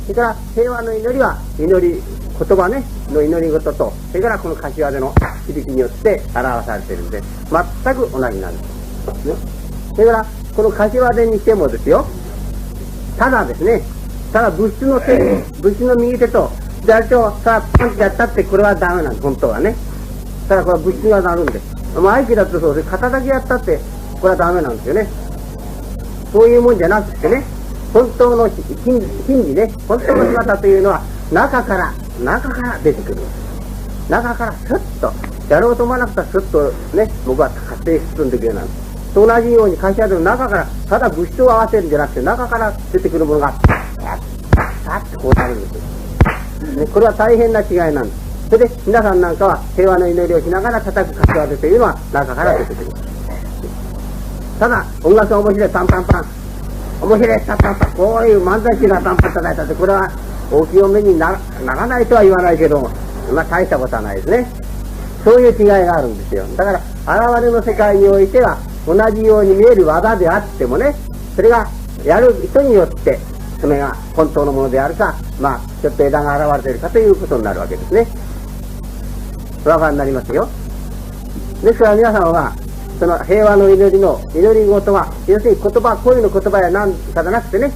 それから平和の祈りは言葉ねの祈り事と、それからこの柏での響きによって表されているので全く同じなんです、ね、それからこの柏でにしてもですよ、ただですね、ただ物質の右手と左手をさあパンチやったってこれはダメなんです、本当はね。ただこれは物質がなるんです。合気だとそうで肩だけやったってこれはダメなんですよね。そういうもんじゃなくてね、本当の真理ね、本当の姿というのは中から出てくる。中からスッとやろうと思わなくてスッとね、僕は勝手に進んでいくようなんです。と同じように柏での中からただ物質を合わせるんじゃなくて、中から出てくるものがパッとこうなるんです、ね。これは大変な違いなんです。それで皆さんなんかは平和の祈りをしながら叩く柏手というのは中から出てくる。ただ音楽が面白いパンパンパン、面白いパンパンパン、こういう漫才師がパンパン叩いたってこれは大きいお目にならないとは言わないけども、まあ大したことはないですね。そういう違いがあるんですよ。だから現れの世界においては同じように見える技であってもね、それがやる人によってそれが本当のものであるか、まあちょっと枝が現れているかということになるわけですね。お分かりになりますよ。ですから皆さんはその平和の祈りの祈り事は要するに言葉、声の言葉や何かじゃなくてね、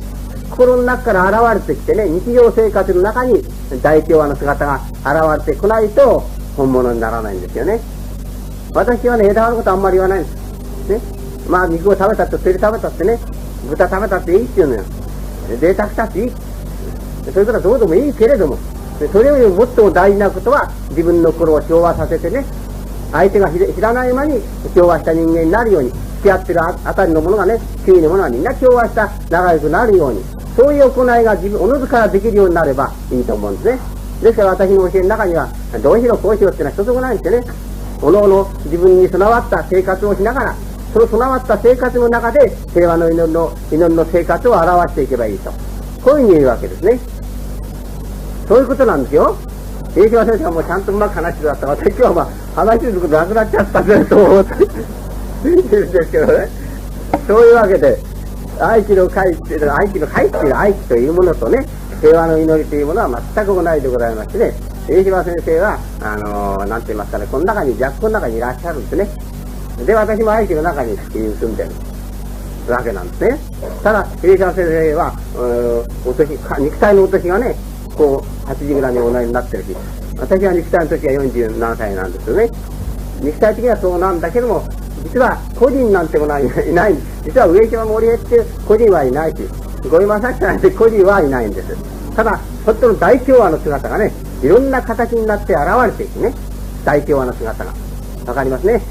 心の中から現れてきてね、日常生活の中に大調和の姿が現れてこないと本物にならないんですよね。私はね、枝のことあんまり言わないんですね。まあ肉を食べたって鳥食べたってね、豚食べたっていいっていうのよ。贅沢したっていい、それからどうでもいいけれども、それよりも最も大事なことは自分の心を調和させてね、相手が知らない間に調和した人間になるように、付き合ってるあたりのものがね、周囲のものがみんな調和した仲良くなるように、そういう行いがおのずからできるようになればいいと思うんですね。ですから私の教えの中にはどうしろこうしろっていうのは一つもないんですよね。おのおの自分に備わった生活をしながら、その備わった生活の中で平和の祈りの生活を表していけばいいと、こういうふうに言うわけですね。そういうことなんですよ。家島先生はもうちゃんとうまく話してくださった。私今日はまあ話することなくなっちゃったぜと思って言ってるんですけどね。そういうわけで愛知の会っていうのは、愛知の会っていう愛知というものとね、平和の祈りというものは全く同じでございましてね、家島先生はなんて言いますかね、この中に若干の中にいらっしゃるんですね。で私も愛知の中に住んでるわけなんですね。ただ家島先生は肉体のお年がね、こう80ぐらいにおなりになってるし、私は肉体の時は47歳なんですよね。肉体的にはそうなんだけども、実は個人なんてものはいない。実は上島森江っていう個人はいないし、五位正久なんて個人はいないんです。ただ本当の大調和の姿がね、いろんな形になって現れていくね、大調和の姿がわかりますね。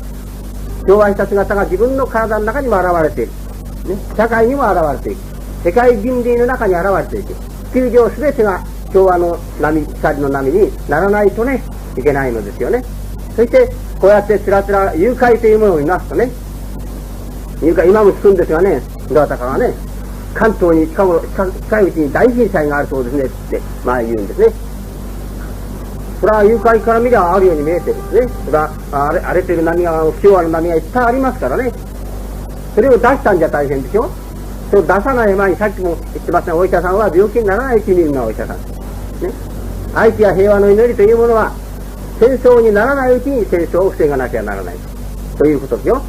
調和した姿が自分の体の中にも現れている、ね、社会にも現れていく、世界人類の中に現れていく。地球上すべてが調和の波、光の波にならないとね、いけないのですよね。そしてこうやってつらつら誘拐というものを見ますとね、誘拐今も聞くんですがね、どなたかがね、関東に近いうちに大震災があるそうですねってまあ言うんですね。それは誘拐から見ればあるように見えてるんですね。それは荒れてる波が、不調和の波がいっぱいありますからね。それを出したんじゃ大変でしょ。それを出さない前に、さっきも言ってますが、お医者さんは病気にならないうちにいるのはお医者さんですね。愛知や平和の祈りというものは戦争にならないうちに戦争を防がなきゃならないということですよ。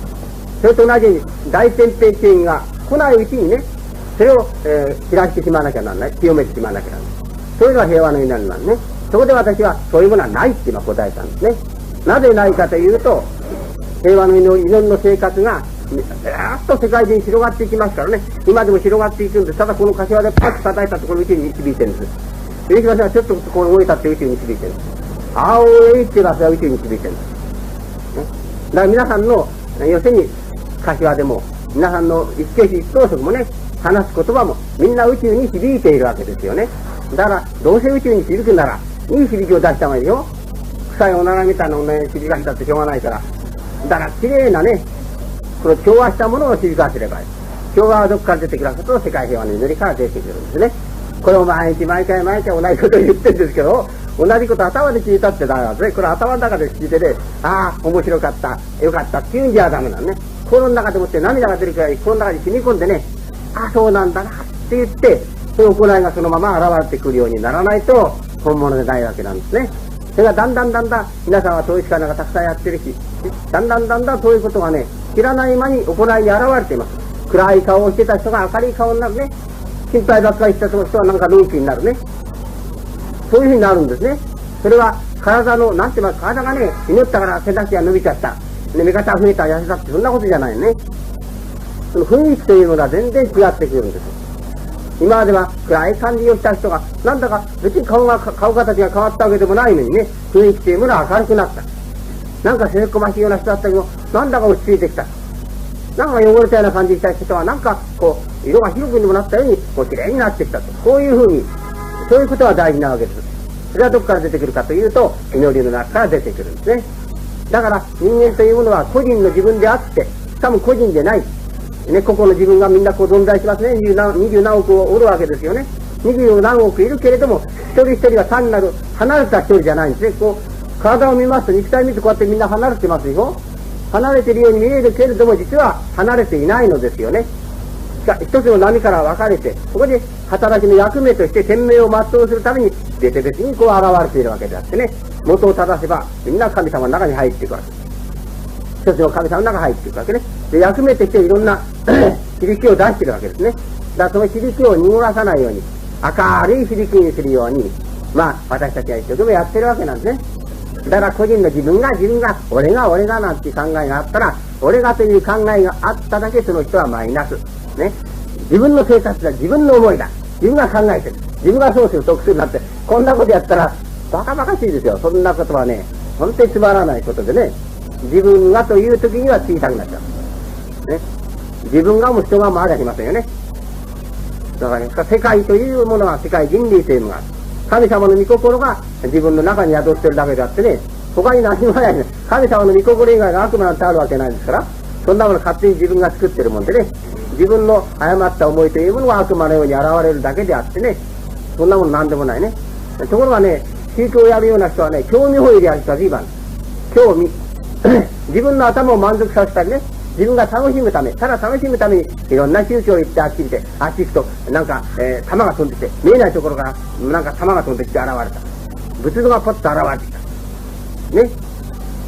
それと同じように大天平権威が来ないうちにね、それを、知らしてしまわなきゃならない、清めてしまわなきゃならない、そういうのが平和の祈りなんですね。そこで私はそういうものはないって今答えたんですね。なぜないかというと、平和の祈りの生活がずっと世界中に広がっていきますからね。今でも広がっていくんです。ただこの柏でパッと叩いたところ宇宙に導いてるんです。上島さんはちょっとこう動いたって宇宙に導いてるんです。青いっていうのは宇宙に導いてるんです、ね、だから皆さんの要するに柏でも皆さんの一挙手一投足もね、話す言葉もみんな宇宙に響いているわけですよね。だからどうせ宇宙に響くならいい響きを出した方がいいよ。臭いおならみたいなおならに響かせたってしょうがないから、だからきれいなね、この調和したものを響かせればいい。調和はどこから出てくるかと、世界平和の祈りから出てくるんですね。これを毎日毎回同じことを言ってるんですけど、同じこと頭で聞いたってダメなんですね。これ頭の中で聞いてね、ああ面白かった、よかったっていうんじゃダメなんね。心の中でもって涙が出るくらい心の中に染み込んでね、ああそうなんだなって言ってそういう行いがそのまま現れてくるようにならないと本物でないわけなんですね。それがだんだん皆さんは統一会なんかたくさんやってるし、だんだんそういうことがね、知らない間に行いに現れています。暗い顔をしてた人が明るい顔になるね。心配ばっかりした人はなんかのんきになるね。そういうふうになるんですね。それは体の、なんて言いますか、体がね、祈ったから背丈が伸びちゃった。目方が増えた、痩せたって、そんなことじゃないね。その雰囲気というのが全然違ってくるんです。今までは暗い感じをした人が、なんだか別に顔形が変わったわけでもないのにね、雰囲気というものは明るくなった。なんかせせこましいような人だったけど、なんだか落ち着いてきた。なんか汚れたような感じした人は、なんかこう、色が広くにもなったように、こう綺麗になってきたと。こういうふうに、そういうことが大事なわけです。それはどこから出てくるかというと、祈りの中から出てくるんですね。だから人間というものは個人の自分であって、しかも個人でない。ね、個々の自分がみんなこう存在しますね。20何億をおるわけですよね。20何億いるけれども、一人一人が単なる離れた一人じゃないんですね。こう、体を見ますと、肉体を見るとこうやってみんな離れてますよ。離れているように見えるけれども、実は離れていないのですよね。一つの波から分かれて、そこで働きの役目として天命を全うするために、別々にこう現れているわけであってね、元を正せば、みんな神様の中に入っていくわけ。一つの神様の中に入っていくわけね。で、役目としていろんな響きを出しているわけですね。だからその響きを濁らさないように、明るい響きにするように、私たちは一生懸命やってるわけなんですね。だから個人の自分が、俺がなんていう考えがあったら、俺がという考えがあっただけその人はマイナス。ね。自分の生活だ、自分の思いだ。自分が考えてる。自分がそうする、得するなんて、こんなことやったら、バカバカしいですよ。そんなことはね、本当につまらないことでね、自分がという時には小さくなっちゃう。ね。自分がも人がもありゃしませんよね。だからね、世界というものは世界人類というのがある。神様の御心が自分の中に宿ってるだけであってね、他に何もないね。神様の御心以外の悪魔なんてあるわけないですから、そんなもの勝手に自分が作ってるもんでね、自分の誤った思いというものが悪魔のように現れるだけであってね、そんなものなんでもないね。ところがね、宗教をやるような人はね、興味本位でやる人は随分ある。興味。自分の頭を満足させたりね、自分が楽しむため、ただ楽しむためにいろんな宗教行ってあっち行って、あっち行くとなんか、弾が飛んできて、見えないところからなんか弾が飛んできて現れた。仏像がポッと現れてきた。ね。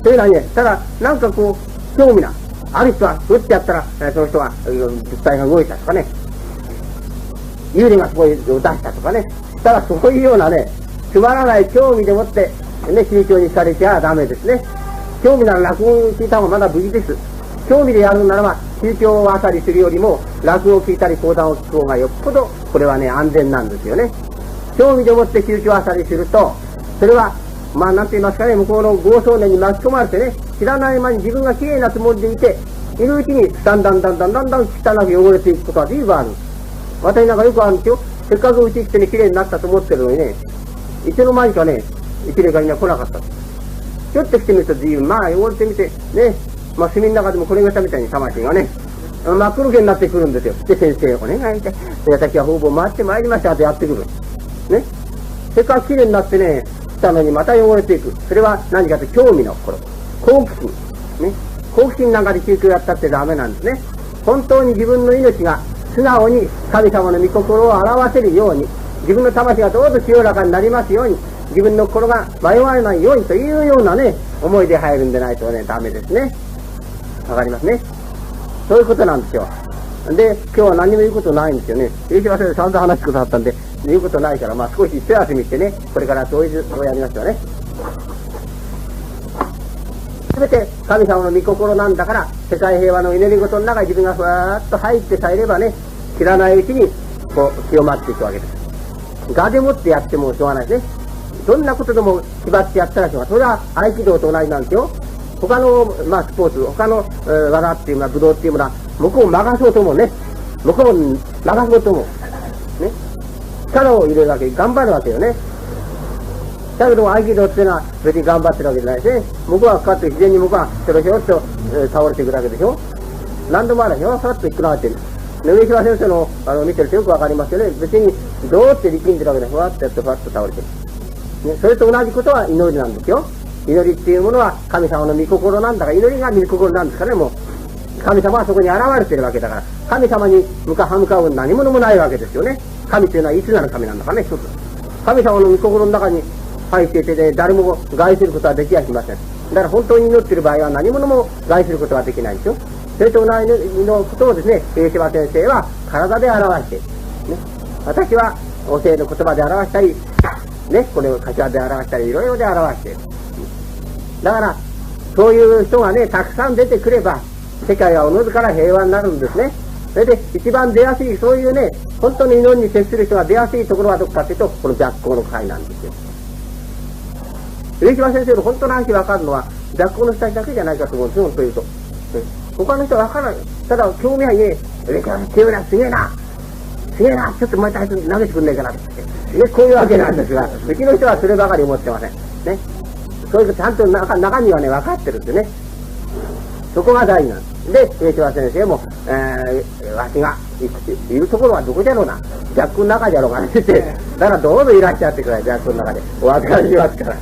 それがね、ただなんかこう、興味な。ある人は、打ってやったら、その人が、物体が動いたとかね、幽霊がそこへ出したとかね、ただそういうようなね、つまらない興味でもって、ね、宗教にされちゃダメですね。興味なら落語を聞いた方がまだ無事です。興味でやるならば、宗教をあたりするよりも、落語を聞いたり講談を聞く方がよっぽど、これはね、安全なんですよね。興味でもって宗教をあたりすると、それは、なんて言いますかね、向こうの豪壮年に巻き込まれてね、知らない間に自分がきれいなつもりでいて、いるうちに、だんだん汚く汚れていくことは随分ある。私なんかよくあるんですよ。せっかくうち来てね、きれいになったと思ってるのにね、いつの間にかね、きれいがみんな来なかった。ちょっと来てみると随分、汚れてみて、ね、炭の中でもこれがしたみたいに魂がね、真っ黒けになってくるんですよ。で、先生、お願いして、私は方々回ってまいりましたってやってくる。ね。せっかくきれいになってね、来たのにまた汚れていく。それは何かと興味の心。好奇心。ね。好奇心なんかで宗教やったってダメなんですね。本当に自分の命が素直に神様の御心を表せるように、自分の魂がどうぞ清らかになりますように、自分の心が迷わないようにというようなね、思いで入るんでないとね、ダメですね。わかりますね。そういうことなんですよ。で、今日は何も言うことないんですよね。優勝先生散々話すことあったんで、言うことないから、少し一休みしてね、これからそういうのをやりましょうね。すべて神様の御心なんだから、世界平和の祈り事の中に自分がふわーっと入ってさえればね、知らないうちにこう清まっていくわけです。我でもってやってもしょうがないですね。どんなことでも縛ってやったらしょうがない。それは合気道と同じなんですよ。他の、スポーツ、他の、技っていうのは、武道っていうものは、向こうを任そうと思うね。向こうに任そうと思う。ね。力を入れるわけ、頑張るわけよね。だけど合気道っていうのは別に頑張ってるわけじゃないですね。向こうがかかって自然に向こうがひょろひょろっと、倒れていくだけでしょ。何度もあるでしょ。さっと引っくられてる。上島先生の見てるとよくわかりますよね。別にどうって力んでるわけで、ふわっとやってふわっと倒れてる。ね。それと同じことは祈りなんですよ。祈りっていうものは神様の御心なんだから、祈りが御心なんですからね、もう。神様はそこに現れてるわけだから、神様に歯向かう何者もないわけですよね。神というのはいつなる神なんだかね、一つ。神様の御心の中に入っていて、誰も害することはできやしません。だから本当に祈っている場合は何者も害することはできないんですよ。それと同じのことをですね、上島先生は体で表して、ね、私はお聖の言葉で表したり、ね、これを柏で表したり、いろいろで表している。だから、そういう人がね、たくさん出てくれば、世界はおのずから平和になるんですね。それで、一番出やすい、そういうね、本当に祈りに接する人が出やすいところはどこかというと、この逆光の会なんですよ。上島先生の本当の話分かるのは、逆光の人たちだけじゃないかと思うんですよ、本当に言うと。他の人は分からない。ただ、興味はね、上島先生強いな、すげえな、すげえな、ちょっともう一回投げてくんないかなって。ね、こういうわけなんですが、うちの人はそればかり思ってません。ね。そういうことちゃんと中身はね、分かってるんですね。そこが大事なんです。で、上島先生も、わしがいるところはどこじゃろうな。逆の中じゃろうかねって。だからどうぞいらっしゃってください、逆の中で。お預かりしますから。